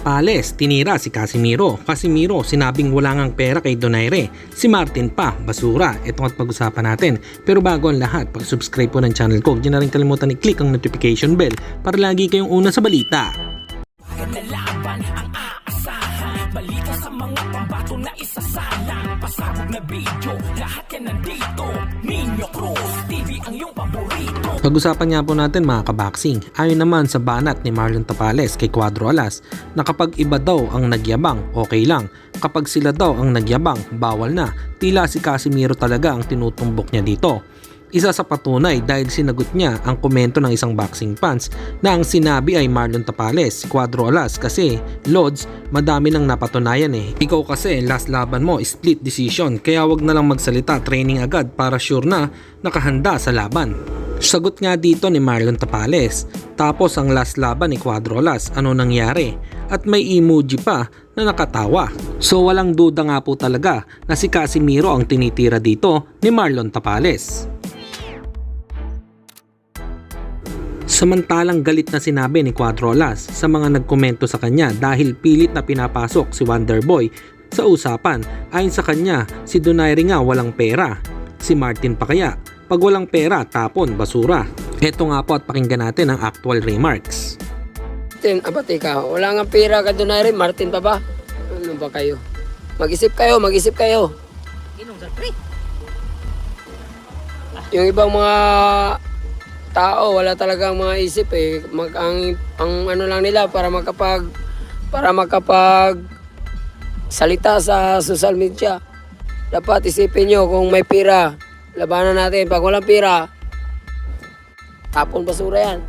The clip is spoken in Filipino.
Tapales, tinira si Casimiro. Casimiro, sinabing wala ngang pera kay Donaire. Si Martin pa, basura. Ito at pag-usapan natin. Pero bago ang lahat, pag-subscribe po ng channel ko. Huwag niyo na rin kalimutan i-click ang notification bell para lagi kayong una sa balita. Nalaban ang aasahan, balita sa mga pambato na isasalang, pasabog na video, lahat yan nandito. Minyo Cruz TV ang iyong paborito. Pag-usapan nga po natin mga kabaksing, ayon naman sa banat ni Marlon Tapales kay Cuadro Alas na kapag iba daw ang nagyabang, okay lang. Kapag sila daw ang nagyabang, bawal na. Tila si Casimiro talaga ang tinutumbok niya dito. Isa sa patunay dahil sinagot niya ang komento ng isang boxing fans na ang sinabi ay Marlon Tapales, si Cuadro Alas kasi Lods, madami nang napatunayan eh. Ikaw kasi last laban mo split decision kaya wag na lang magsalita, training agad para sure na nakahanda sa laban. Sagot nga dito ni Marlon Tapales. Tapos ang last laban ni Cuadro Alas, ano nangyari? At may emoji pa na nakatawa. So walang duda nga po talaga na si Casimiro ang tinitira dito ni Marlon Tapales. Samantalang galit na sinabi ni Cuadro Alas sa mga nagkomento sa kanya dahil pilit na pinapasok si Wonderboy sa usapan. Ayon sa kanya, si Donaire nga walang pera. Si Martin pa kaya? Pag walang pera, tapon, basura. Eto nga po at pakinggan natin ang actual remarks. Martin, abat ka, wala nga pera ka Donaire, Martin pa ba? Ano ba kayo? Mag-isip kayo, mag-isip kayo. Yung ibang mga tao wala talagang mga isip eh. Ang ano lang nila para makapag salita sa social media. Dapat isipin nyo kung may pira, labanan natin. Pag walang pira, tapon basura yan.